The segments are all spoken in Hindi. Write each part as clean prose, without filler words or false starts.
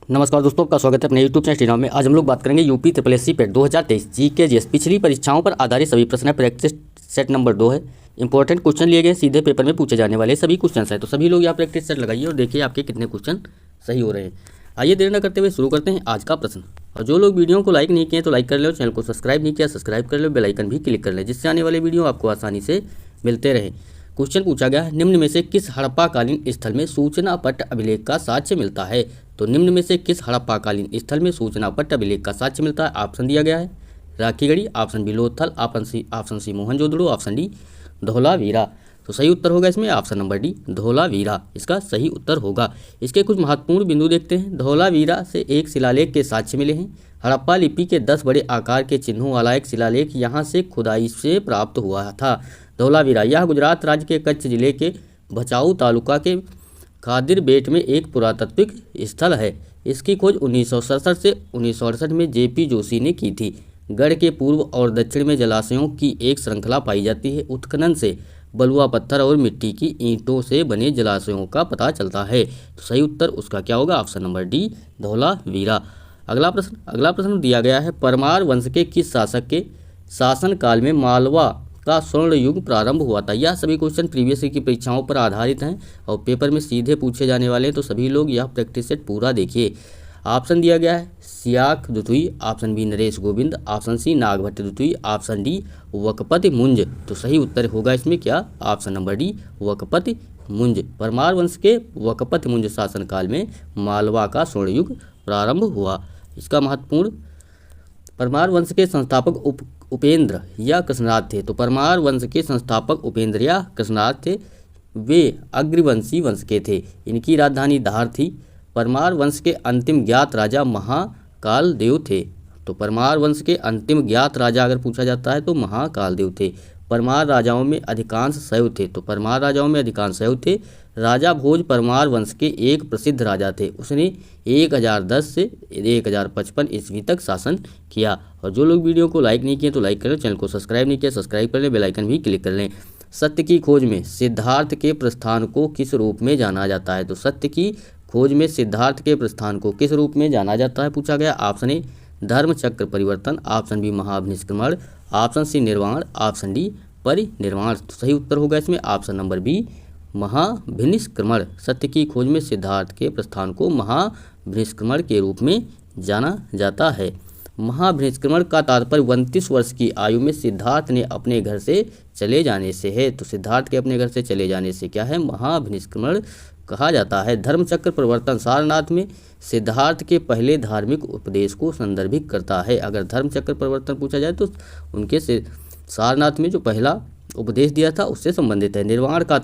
नमस्कार दोस्तों, आपका स्वागत है अपने यूट्यूब चैनल टीना में। आज हम लोग बात करेंगे यूपी ट्रिपल पेट 2023 जीके जीएस पिछली परीक्षाओं पर आधारित सभी प्रश्न है। प्रैक्टिस सेट नंबर 2 है। इंपॉर्टेंट क्वेश्चन लिए गए, सीधे पेपर में पूछे जाने वाले सभी क्वेश्चन है। तो सभी लोग यहाँ प्रैक्टिस सेट लगाइए और देखिए आपके कितने क्वेश्चन सही हो रहे हैं। आइए देर न करते हुए शुरू करते हैं आज का प्रश्न। और जो लोग वीडियो को लाइक नहीं किए तो लाइक कर लो, चैनल को सब्सक्राइब नहीं किया सब्सक्राइब कर लो, बेल आइकन भी क्लिक कर लें जिससे आने वाले वीडियो आपको आसानी से मिलते रहे। क्वेश्चन पूछा गया, निम्न में से किस हड़प्पाकालीन स्थल में सूचना पट्ट अभिलेख का साक्ष्य मिलता है। तो निम्न में से किस हड़प्पाकालीन स्थल में सूचना पट्ट अभिलेख का साक्ष्य मिलता है। ऑप्शन दिया गया है Rakhigarhi, option B Lothal, option C Mohenjodaro, option D Dholavira. तो सही उत्तर होगा इसमें ऑप्शन नंबर डी धौलावीरा, इसका सही उत्तर होगा। इसके कुछ महत्वपूर्ण बिंदु देखते हैं। धौलावीरा से एक शिलालेख के साक्ष्य मिले हैं। हड़प्पा लिपि के 10 बड़े आकार के चिन्हों वाला एक शिलालेख यहाँ से खुदाई से प्राप्त हुआ था। धौलावीरा यह गुजरात राज्य के कच्छ जिले के भचाऊ तालुका के खादिर बेट में एक पुरातात्विक स्थल है। इसकी खोज 1967 से 1968 में जेपी जोशी ने की थी। गढ़ के पूर्व और दक्षिण में जलाशयों की एक श्रृंखला पाई जाती है। उत्खनन से बलुआ पत्थर और मिट्टी की ईंटों से बने जलाशयों का पता चलता है। तो सही उत्तर उसका क्या होगा, ऑप्शन नंबर डी धौलावीरा। अगला प्रश्न दिया गया है, परमार वंश के किस शासक के शासनकाल में मालवा का स्वर्ण युग प्रारंभ हुआ था। यह सभी क्वेश्चन प्रीवियस की परीक्षाओं पर आधारित हैं और पेपर में सीधे पूछे जाने वाले हैं। तो सभी लोग यह प्रैक्टिस सेट पूरा देखिए। ऑप्शन दिया गया है सियाक दुतुई, option B Naresh Govind, option C Nagabhata दुतुई, ऑप्शन डी वकपति मुंज। तो सही उत्तर होगा इसमें क्या, ऑप्शन नंबर डी वकपति मुंज। परमार वंश के वकपति मुंज शासनकाल में मालवा का स्वर्ण युग प्रारंभ हुआ। इसका महत्वपूर्ण, परमार वंश के संस्थापक उपेंद्र या कृष्णराज थे। तो परमार वंश के संस्थापक उपेंद्र या कृष्णराज थे। वे अग्रवंशी वंश के थे। इनकी राजधानी धार थी। परमार वंश के अंतिम ज्ञात राजा महाकाल देव थे। तो परमार वंश के अंतिम ज्ञात राजा अगर पूछा जाता है तो महाकाल देव थे। परमार राजाओं में अधिकांश शैव थे। तो परमार राजाओं में अधिकांश शैव थे। राजा भोज परमार वंश के एक प्रसिद्ध राजा थे। उसने 1010 से 1055 ईस्वी तक शासन किया। और जो लोग वीडियो को लाइक नहीं किए तो लाइक करें, चैनल को सब्सक्राइब नहीं किया सब्सक्राइब कर लें, बेल आइकन भी क्लिक कर लें। सत्य की खोज में सिद्धार्थ के प्रस्थान को किस रूप में जाना जाता है। तो सत्य की खोज में सिद्धार्थ के प्रस्थान को किस रूप में जाना जाता है पूछा गया। ऑप्शन ए धर्म चक्र परिवर्तन, ऑप्शन बी महाभिनिष्क्रमण, ऑप्शन सी निर्वाण, ऑप्शन डी परिनिर्वाण। तो सही उत्तर होगा इसमें ऑप्शन नंबर बी महाभिनिष्क्रमण। सत्य की खोज में सिद्धार्थ के प्रस्थान को महाभिनिष्क्रमण के रूप में जाना जाता है। महाभिनिष्क्रमण का तात्पर्य 29 वर्ष की आयु में सिद्धार्थ ने अपने घर से चले जाने से है। तो सिद्धार्थ के अपने घर से चले जाने से क्या है, महाभिनिष्क्रमण कहा जाता है। धर्मचक्र परिवर्तन सारनाथ में सिद्धार्थ के पहले धार्मिक उपदेश को संदर्भित करता है। अगर धर्मचक्र परिवर्तन पूछा जाए तो उनके से सारनाथ में जो पहला उपदेश दिया था उससे संबंधित है। निर्वाण का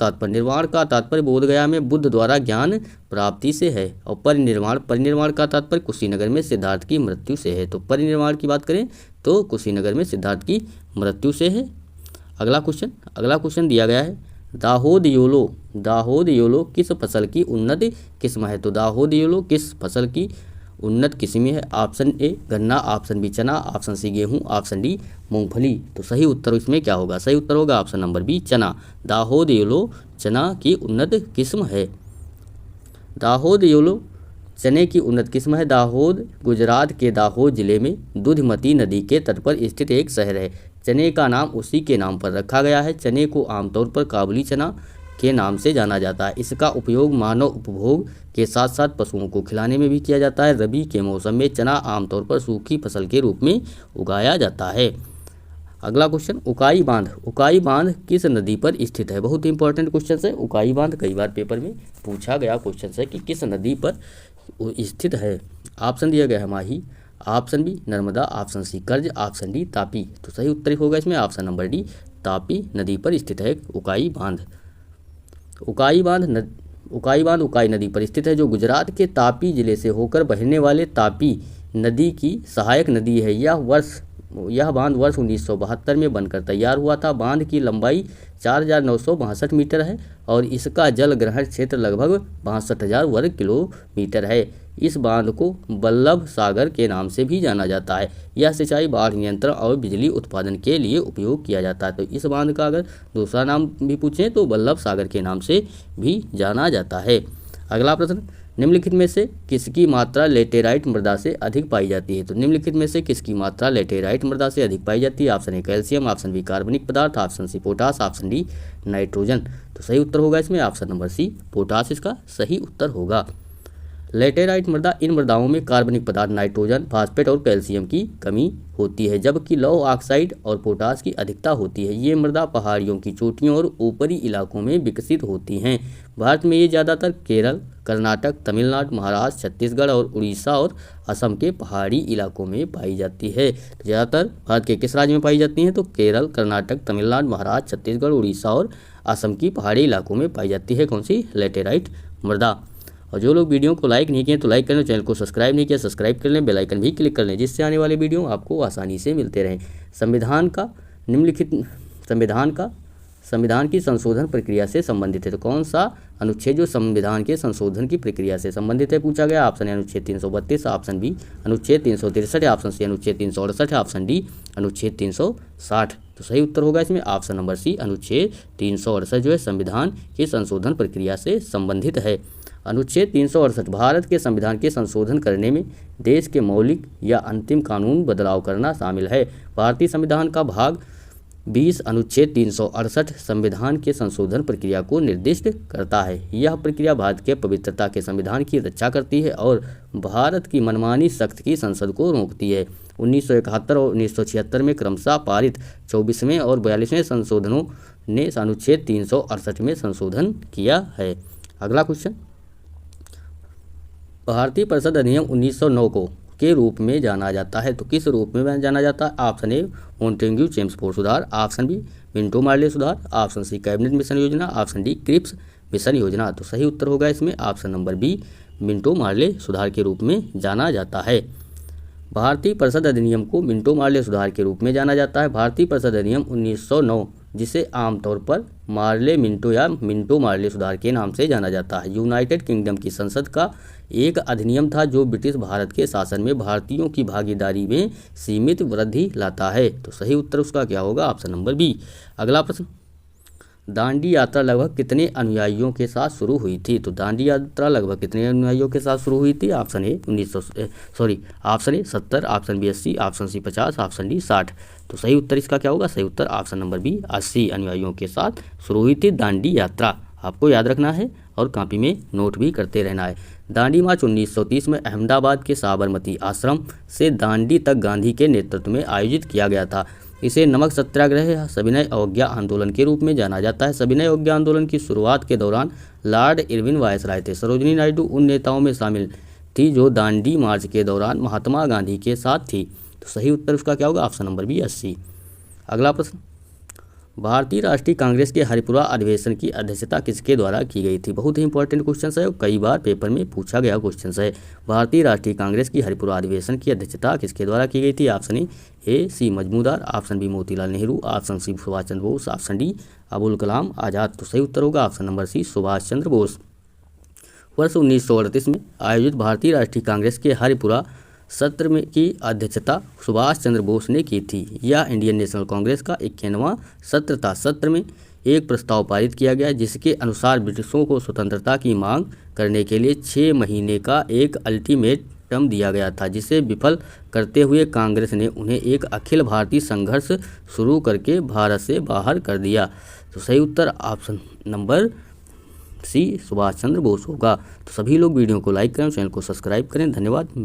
तात्पर्य बोधगया में बुद्ध द्वारा ज्ञान प्राप्ति से है। और परिनिर्वाण का तात्पर्य कुशीनगर में सिद्धार्थ की मृत्यु से है। तो परिनिर्वाण की बात करें तो कुशीनगर में सिद्धार्थ की मृत्यु से है। अगला क्वेश्चन दिया गया है, दाहोद योलो किस फसल की उन्नत किस्म है। तो दाहोद योलो किस फसल की उन्नत किस्म है। ऑप्शन ए गन्ना, ऑप्शन बी चना, ऑप्शन सी गेहूं, ऑप्शन डी मूंगफली। तो सही उत्तर इसमें क्या होगा, सही उत्तर होगा ऑप्शन नंबर बी चना। दाहोद योलो चना की उन्नत किस्म है। दाहोद योलो चने की उन्नत किस्म है। दाहोद गुजरात के दाहोद जिले में दुधमती नदी के तट पर स्थित एक शहर है। चने का नाम उसी के नाम पर रखा गया है। चने को आमतौर पर काबुली चना के नाम से जाना जाता है। इसका उपयोग मानव उपभोग के साथ साथ पशुओं को खिलाने में भी किया जाता है। रबी के मौसम में चना आमतौर पर सूखी फसल के रूप में उगाया जाता है। अगला क्वेश्चन, उकाई बांध किस नदी पर स्थित है। बहुत इंपॉर्टेंट क्वेश्चन है। उकाई बांध कई बार पेपर में पूछा गया क्वेश्चन है कि किस नदी पर स्थित है। ऑप्शन दिया गया है Mahi, option B Narmada, option C कर्ज, ऑप्शन डी तापी। तो सही उत्तर होगा इसमें ऑप्शन नंबर डी तापी नदी पर स्थित है उकाई बांध। उकाई बांध उकाई नदी पर स्थित है जो गुजरात के तापी जिले से होकर बहने वाले तापी नदी की सहायक नदी है। यह बांध वर्ष 1972 में बनकर तैयार हुआ था। बांध की लंबाई 4962 मीटर है और इसका जल ग्रहण क्षेत्र लगभग 62,000 वर्ग किलोमीटर है। इस बांध को बल्लभ सागर के नाम से भी जाना जाता है। यह सिंचाई, बाढ़ नियंत्रण और बिजली उत्पादन के लिए उपयोग किया जाता है। तो इस बांध का अगर दूसरा नाम भी पूछें तो बल्लभ सागर के नाम से भी जाना जाता है। अगला प्रश्न, निम्नलिखित में से किसकी मात्रा लेटेराइट मृदा से अधिक पाई जाती है? तो निम्नलिखित में से किसकी मात्रा लेटेराइट मृदा से अधिक पाई जाती है? Option A calcium, option B कार्बनिक पदार्थ, option C potash, option D nitrogen. तो सही उत्तर होगा इसमें ऑप्शन नंबर सी पोटास इसका सही उत्तर होगा। लेटेराइट मृदा, इन मृदाओं में कार्बनिक पदार्थ नाइट्रोजन, फास्फेट और कैल्शियम की कमी होती है, जबकि लौह ऑक्साइड और पोटास की अधिकता होती है। ये मृदा पहाड़ियों की चोटियों और ऊपरी इलाकों में विकसित होती हैं। भारत में ये ज़्यादातर केरल, कर्नाटक, तमिलनाडु, महाराष्ट्र, छत्तीसगढ़ और उड़ीसा और असम के पहाड़ी इलाकों में पाई जाती है। तो ज़्यादातर भारत के किस राज्य में पाई जाती हैं? तो केरल, कर्नाटक, तमिलनाडु, महाराष्ट्र, छत्तीसगढ़, उड़ीसा और असम की पहाड़ी इलाकों में पाई जाती है कौन सी? लेटेराइट मृदा। और जो लोग वीडियो को लाइक नहीं किए तो लाइक कर लें, चैनल को सब्सक्राइब नहीं किया सब्सक्राइब कर लें, बेल आइकन भी क्लिक कर लें, जिससे आने वाले वीडियो आपको आसानी से मिलते रहें। संविधान का निम्नलिखित संविधान की संशोधन प्रक्रिया से संबंधित है। तो कौन सा अनुच्छेद जो संविधान के संशोधन की प्रक्रिया से संबंधित है पूछा गया? ऑप्शन ए अनुच्छेद 332, ऑप्शन बी अनुच्छेद 363, ऑप्शन सी अनुच्छेद 368, ऑप्शन डी अनुच्छेद 360। तो सही उत्तर होगा इसमें ऑप्शन नंबर सी अनुच्छेद 368 जो है संविधान के संशोधन प्रक्रिया से संबंधित है। अनुच्छेद 368 भारत के संविधान के संशोधन करने में देश के मौलिक या अंतिम कानून बदलाव करना शामिल है। भारतीय संविधान का भाग 20 अनुच्छेद 368 संविधान के संशोधन प्रक्रिया को निर्दिष्ट करता है। यह प्रक्रिया भारत के पवित्रता के संविधान की रक्षा करती है और भारत की मनमानी शक्ति की संसद को रोकती है। 1971 और 1976 में क्रमशः पारित 24वें और 42वें संशोधनों ने अनुच्छेद 368 में संशोधन किया है। अगला क्वेश्चन, भारतीय परिषद अधिनियम 1909 को के रूप में जाना जाता है। तो किस रूप में जाना जाता है? ऑप्शन ए मॉन्टेग्यू चेम्सफोर्ड सुधार, ऑप्शन बी मिंटो मार्ले सुधार, ऑप्शन सी कैबिनेट मिशन योजना, ऑप्शन डी क्रिप्स मिशन योजना। तो सही उत्तर होगा इसमें option number B Minto Morley सुधार के रूप में जाना जाता है। भारतीय परिषद अधिनियम को मिंटो मार्ले सुधार के रूप में जाना जाता है। भारतीय परिषद अधिनियम 1909 जिसे आमतौर पर मार्ले मिंटो या मिंटो मार्ले सुधार के नाम से जाना जाता है, यूनाइटेड किंगडम की संसद का एक अधिनियम था जो ब्रिटिश भारत के शासन में भारतीयों की भागीदारी में सीमित वृद्धि लाता है। तो सही उत्तर उसका क्या होगा? Option number B. अगला प्रश्न, दांडी यात्रा लगभग कितने अनुयायियों के साथ शुरू हुई थी? तो दांडी यात्रा लगभग कितने अनुयायियों के साथ शुरू हुई थी? Option A option A 70, option B 80, option C 50, option D 60। तो सही उत्तर इसका क्या होगा? सही उत्तर ऑप्शन नंबर बी 80 अनुयायियों के साथ शुरू हुई थी दांडी यात्रा। आपको याद रखना है और कॉपी में नोट भी करते रहना है। दांडी मार्च 1930 में अहमदाबाद के साबरमती आश्रम से दांडी तक गांधी के नेतृत्व में आयोजित किया गया था। इसे नमक सत्याग्रह या सविनय अवज्ञा आंदोलन के रूप में जाना जाता है। सविनय अवज्ञा आंदोलन की शुरुआत के दौरान लॉर्ड इरविन वायसराय थे। सरोजिनी नायडू उन नेताओं में शामिल थी जो दांडी मार्च के दौरान महात्मा गांधी के साथ थी। तो सही उत्तर उसका क्या होगा? Option number B 80। अगला प्रश्न, भारतीय राष्ट्रीय कांग्रेस के हरिपुरा अधिवेशन की अध्यक्षता किसके द्वारा की गई थी? बहुत ही इंपॉर्टेंट क्वेश्चन है और कई बार पेपर में पूछा गया क्वेश्चन है। भारतीय राष्ट्रीय कांग्रेस की हरिपुरा अधिवेशन की अध्यक्षता किसके द्वारा की गई थी? Option A C Majumdar, option B Motilal Nehru, option C Subhash Chandra Bose, option D Abul Kalam Azad. तो सही उत्तर होगा option number C Subhash Chandra Bose. वर्ष 1938 में आयोजित भारतीय राष्ट्रीय कांग्रेस के हरिपुरा सत्र में की अध्यक्षता सुभाष चंद्र बोस ने की थी। यह इंडियन नेशनल कांग्रेस का 91वां सत्र था। सत्र में एक प्रस्ताव पारित किया गया जिसके अनुसार ब्रिटिशों को स्वतंत्रता की मांग करने के लिए 6 महीने का एक अल्टीमेटम दिया गया था, जिसे विफल करते हुए कांग्रेस ने उन्हें एक अखिल भारतीय संघर्ष शुरू करके भारत से बाहर कर दिया। तो सही उत्तर option number C Subhash Chandra Bose होगा। तो सभी लोग वीडियो को लाइक करें, चैनल को सब्सक्राइब करें। धन्यवाद।